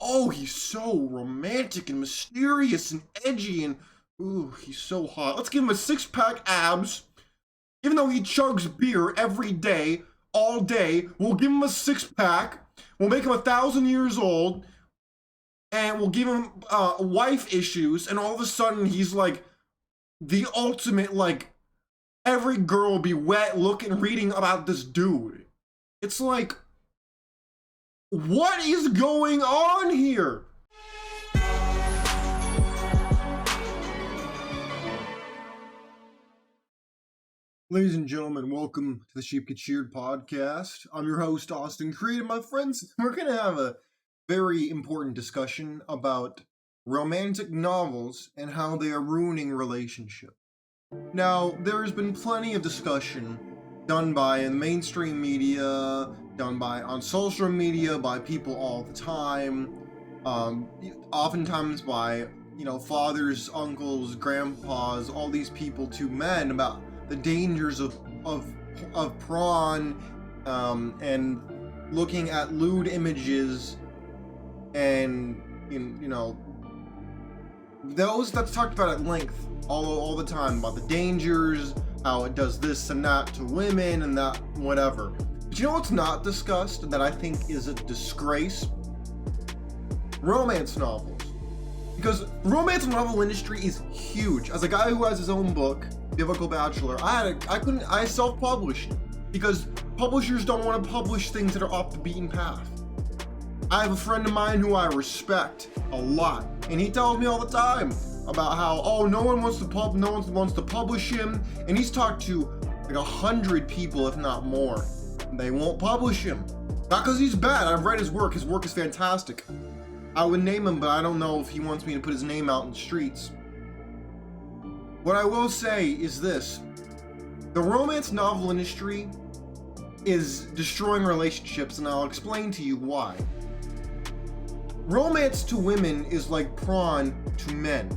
oh, he's so romantic and mysterious and edgy and, ooh, he's so hot. Let's give him a six-pack abs. Even though he chugs beer every day, all day, we'll give him a six-pack. We'll make him 1,000 years old. And we'll give him wife issues. And all of a sudden, he's like the ultimate, like, every girl will be wet looking, reading about this dude. It's like, what is going on here? Ladies and gentlemen, welcome to the Sheep Get Sheared podcast. I'm your host, Austin Creed, and my friends, we're going to have a very important discussion about romantic novels and how they are ruining relationships. Now, there has been plenty of discussion done by mainstream media, done by on social media, by people all the time, oftentimes by, fathers, uncles, grandpas, all these people to men about the dangers of Pron, and looking at lewd images, and those that's talked about at length all the time about the dangers, how it does this and that to women and that whatever. But you know what's not discussed that I think is a disgrace? Romance novels. Because the romance novel industry is huge. As a guy who has his own book, Biblical Bachelor, I self-published because publishers don't want to publish things that are off the beaten path. I have a friend of mine who I respect a lot, and he tells me all the time about how, no one wants to publish him, and he's talked to like 100 people, if not more. They won't publish him. Not because he's bad. I've read his work. His work is fantastic. I would name him, but I don't know if he wants me to put his name out in the streets. What I will say is this. The romance novel industry is destroying relationships, and I'll explain to you why. Romance to women is like Pron to men.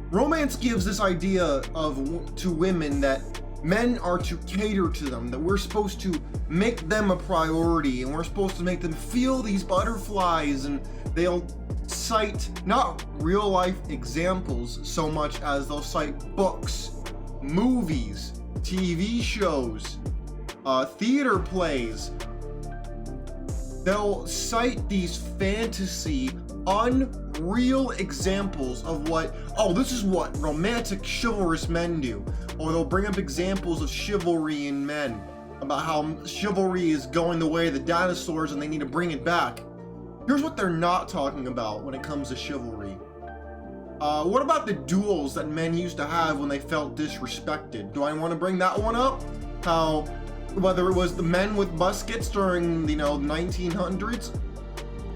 Romance gives this idea to women that men are to cater to them, that we're supposed to make them a priority, and we're supposed to make them feel these butterflies, and they'll cite not real life examples so much as they'll cite books, movies, TV shows, theater plays. They'll cite these fantasy, unreal examples of this is what romantic chivalrous men do. Or they'll bring up examples of chivalry in men, about how chivalry is going the way of the dinosaurs and they need to bring it back. Here's what they're not talking about when it comes to chivalry. What about the duels that men used to have when they felt disrespected? Do I want to bring that one up? How, whether it was the men with muskets during, the 1900s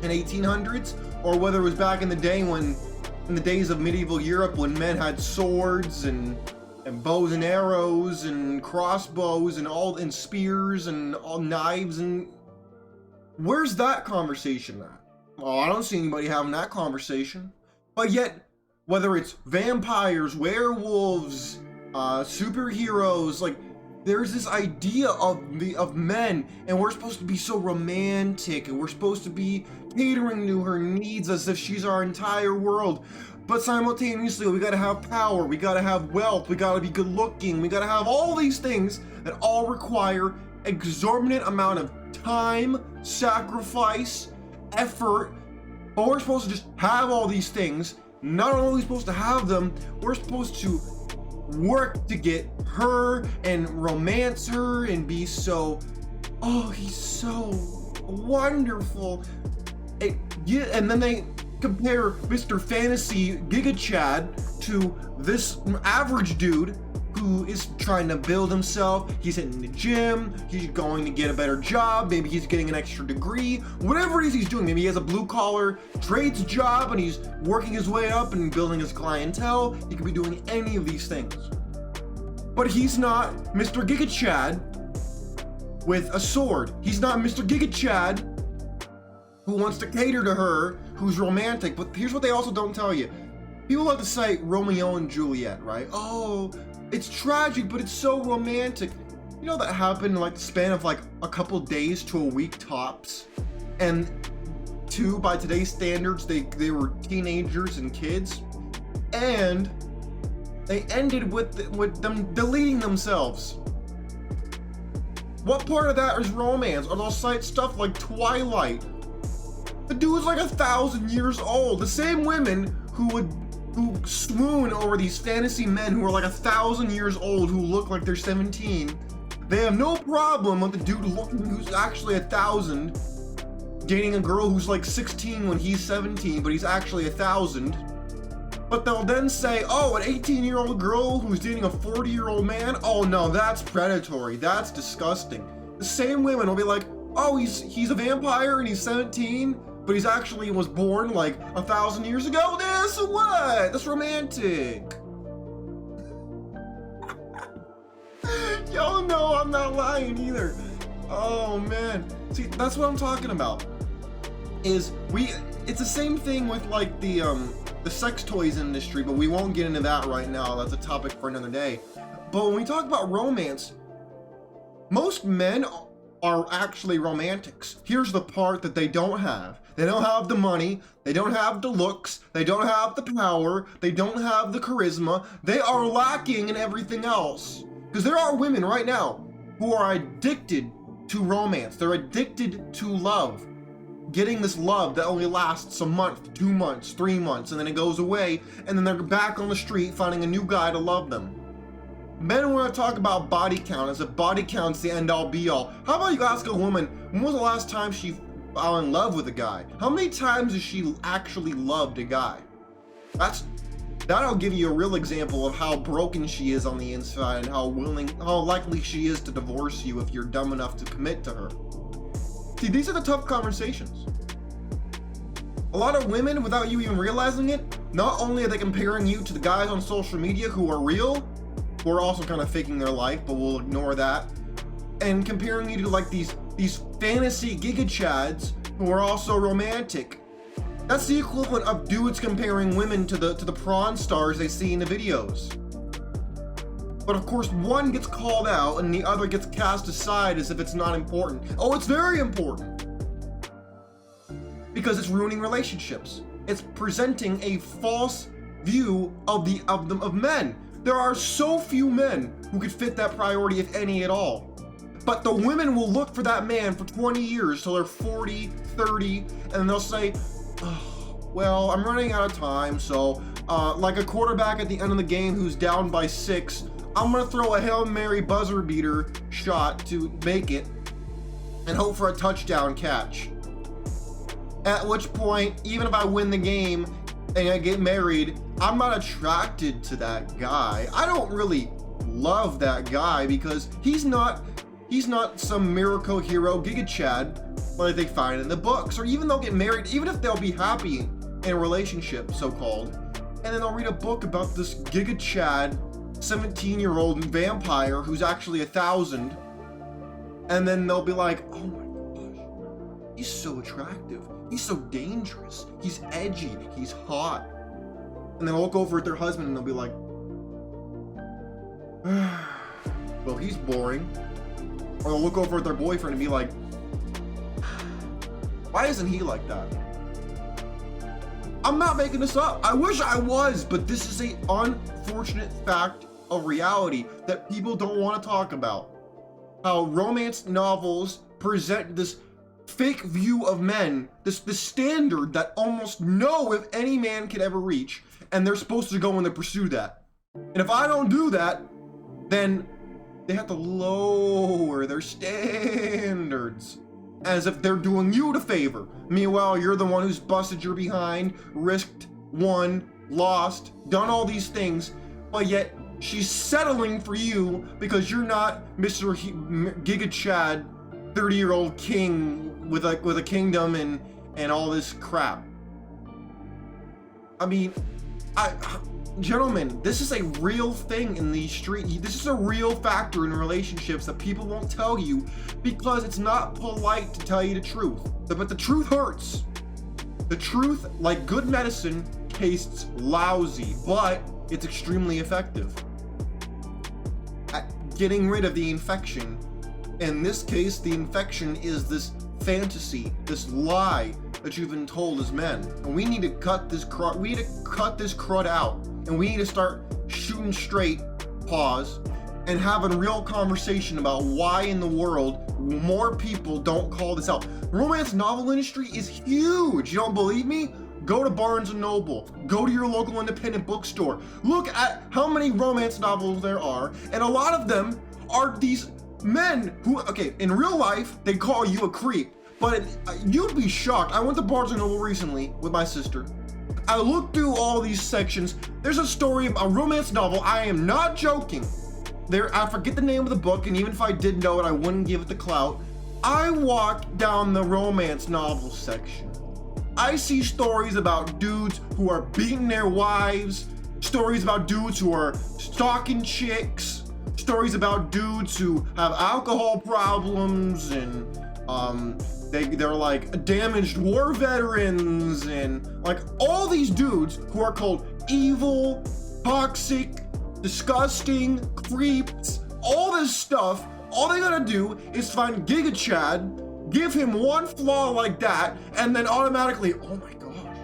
and 1800s, or whether it was back in the day in the days of medieval Europe when men had swords and bows and arrows and crossbows and spears and all knives, and where's that conversation at? Oh, I don't see anybody having that conversation. But yet, whether it's vampires, werewolves, superheroes, like there's this idea of men, and we're supposed to be so romantic, and we're supposed to be catering to her needs as if she's our entire world. But simultaneously, we gotta have power, we gotta have wealth, we gotta be good looking, we gotta have all these things that all require exorbitant amount of time, sacrifice, effort. But we're supposed to just have all these things. Not only are we supposed to have them, we're supposed to work to get her and romance her and be so, he's so wonderful. And then they compare Mr. Fantasy Giga Chad to this average dude who is trying to build himself. He's hitting the gym, he's going to get a better job, maybe he's getting an extra degree, whatever it is he's doing. Maybe he has a blue collar trades job and he's working his way up and building his clientele. He could be doing any of these things. But he's not Mr. Giga Chad with a sword. He's not Mr. Giga Chad who wants to cater to her, who's romantic. But here's what they also don't tell you. People like to cite Romeo and Juliet, right? Oh, it's tragic, but it's so romantic. You know that happened in like the span of like a couple days to a week tops? And 22 by today's standards. They were teenagers and kids, and they ended with them deleting themselves. What part of that is romance? Or they'll cite stuff like Twilight. The dude's like 1,000 years old. The same women who swoon over these fantasy men who are like 1,000 years old who look like they're 17. They have no problem with the dude who's actually 1,000 dating a girl who's like 16 when he's 17, but he's actually 1,000. But they'll then say, oh, an 18-year-old girl who's dating a 40-year-old man? Oh no, that's predatory. That's disgusting. The same women will be like, oh, he's a vampire and he's 17, but he's actually was born like 1,000 years ago? This what? That's romantic. Y'all know I'm not lying either. Oh man. See, that's what I'm talking about. It's the same thing with like the sex toys industry, but we won't get into that right now. That's a topic for another day. But when we talk about romance, most men are actually romantics. Here's the part that they don't have. They don't have the money, they don't have the looks, they don't have the power, they don't have the charisma. They are lacking in everything else. Because there are women right now who are addicted to romance. They're addicted to love. Getting this love that only lasts a month, 2 months, 3 months, and then it goes away, and then they're back on the street finding a new guy to love them. Men want to talk about body count as if body count's the end-all be-all. How about you ask a woman, when was the last time she fell in love with a guy? How many times has she actually loved a guy? That'll give you a real example of how broken she is on the inside and how likely she is to divorce you if you're dumb enough to commit to her. See, these are the tough conversations. A lot of women, without you even realizing it, not only are they comparing you to the guys on social media who are real, who are also kind of faking their life, but we'll ignore that, and comparing you to like these fantasy giga chads who are also romantic. That's the equivalent of dudes comparing women to the Pron stars they see in the videos. But of course, one gets called out and the other gets cast aside as if it's not important. Oh, it's very important. Because it's ruining relationships. It's presenting a false view of men. There are so few men who could fit that priority, if any at all. But the women will look for that man for 20 years till they're 40, 30, and then they'll say, oh, well, I'm running out of time, so like a quarterback at the end of the game who's down by 6, I'm gonna throw a Hail Mary buzzer beater shot to make it and hope for a touchdown catch. At which point, even if I win the game and I get married, I'm not attracted to that guy. I don't really love that guy because he's not some miracle hero giga chad like they find in the books. Or even they'll get married, even if they'll be happy in a relationship, so-called, and then they'll read a book about this giga chad 17-year-old vampire who's actually 1,000, and then they'll be like, oh my gosh, he's so attractive, he's so dangerous, he's edgy, he's hot. And then they'll look over at their husband and they'll be like, well, he's boring. Or they'll look over at their boyfriend and be like, why isn't he like that? I'm not making this up. I wish I was, but this is an unfortunate fact of reality that people don't want to talk about. How romance novels present this fake view of men, this standard that almost no if any man could ever reach, and they're supposed to go in to pursue that. And if I don't do that, then they have to lower their standards as if they're doing you the favor. Meanwhile, you're the one who's busted your behind, risked, won, lost, done all these things, but yet she's settling for you because you're not Mr. Giga Chad, 30-year-old king with a kingdom and all this crap. I mean, gentlemen, this is a real thing in the street. This is a real factor in relationships that people won't tell you because it's not polite to tell you the truth. But the truth hurts. The truth, like good medicine, tastes lousy, but it's extremely effective at getting rid of the infection. In this case, the infection is this fantasy, this lie, that you've been told as men. And we need to cut this crud. We need to cut this crud out, and we need to start shooting straight. Pause. And having a real conversation about why in the world more people don't call this out. The romance novel industry is huge. You don't believe me? Go to Barnes & Noble. Go to your local independent bookstore. Look at how many romance novels there are, and a lot of them are these men who, okay, in real life, they call you a creep, but you'd be shocked. I went to Barnes & Noble recently with my sister. I looked through all these sections. There's a story of a romance novel. I am not joking. I forget the name of the book, and even if I did know it, I wouldn't give it the clout. I walked down the romance novel section. I see stories about dudes who are beating their wives, stories about dudes who are stalking chicks, stories about dudes who have alcohol problems, and they're like damaged war veterans, and like all these dudes who are called evil, toxic, disgusting, creeps, all this stuff. All they gotta do is find Giga Chad, give him one flaw like that, and then automatically, oh my gosh,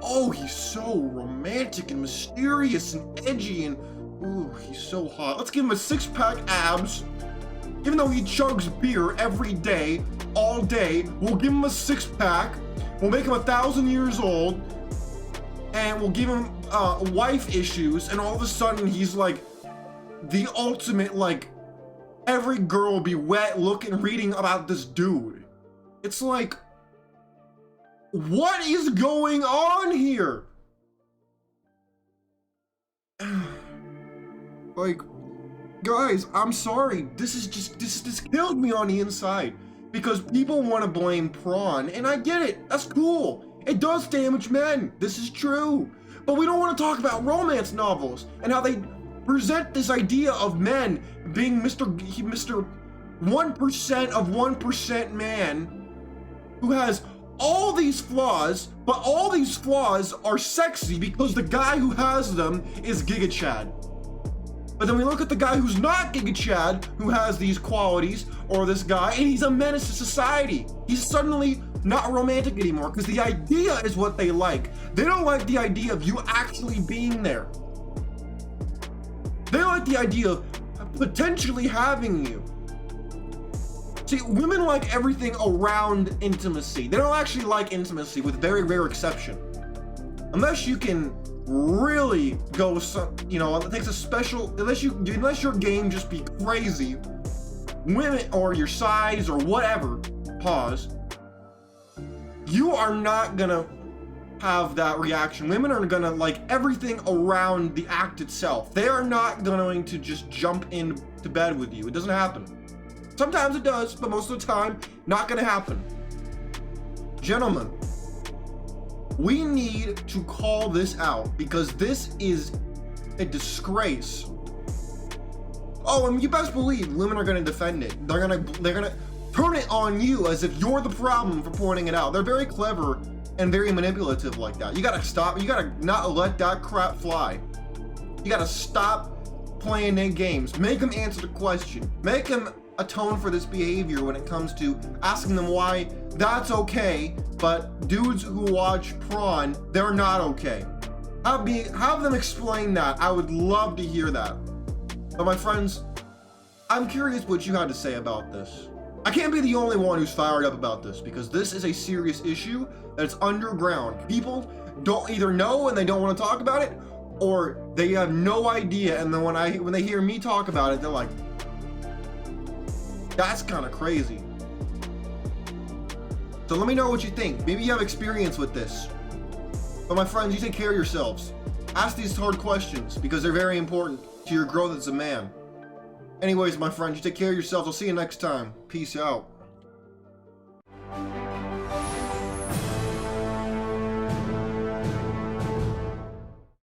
oh, he's so romantic and mysterious and edgy, and ooh, he's so hot. Let's give him a 6-pack abs. Even though he chugs beer every day, all day, we'll give him a 6-pack. We'll make him 1,000 years old, and we'll give him wife issues, and all of a sudden he's like the ultimate, like, every girl will be wet looking, reading about this dude. It's like, what is going on here? Like, guys, I'm sorry. This killed me on the inside, because people want to blame Pron, and I get it. That's cool. It does damage men. This is true. But we don't want to talk about romance novels and how they present this idea of men being Mr. 1% of 1% man who has all these flaws, but all these flaws are sexy because the guy who has them is Giga Chad. But then we look at the guy who's not Giga Chad, who has these qualities, or this guy, and he's a menace to society. He's suddenly not romantic anymore, because the idea is what they like. They don't like the idea of you actually being there. They like the idea of potentially having you. See, women like everything around intimacy. They don't actually like intimacy, with very rare exception. Unless you can really go some, you know, it takes a special, unless your game just be crazy, women, or your size, or whatever, pause, you are not gonna have that reaction. Women are gonna like everything around the act itself. They are not going to just jump into bed with you. It doesn't happen. Sometimes it does, but most of the time, not gonna happen. Gentlemen, we need to call this out, because this is a disgrace. Oh, and you best believe women are gonna defend it. They're gonna turn it on you as if you're the problem for pointing it out. They're very clever and very manipulative like that. You gotta stop. You gotta not let that crap fly. You gotta stop playing their games. Make them answer the question. Make them atone for this behavior when it comes to asking them why that's okay, but dudes who watch Pron, they're not okay. Have them explain that. I would love to hear that. But my friends, I'm curious what you had to say about this. I can't be the only one who's fired up about this, because this is a serious issue that's underground. People don't either know and they don't want to talk about it, or they have no idea, and then when they hear me talk about it, they're like, that's kind of crazy. So let me know what you think. Maybe you have experience with this. But my friends, you take care of yourselves. Ask these hard questions, because they're very important to your growth as a man. Anyways, my friends, you take care of yourselves. I'll see you next time. Peace out.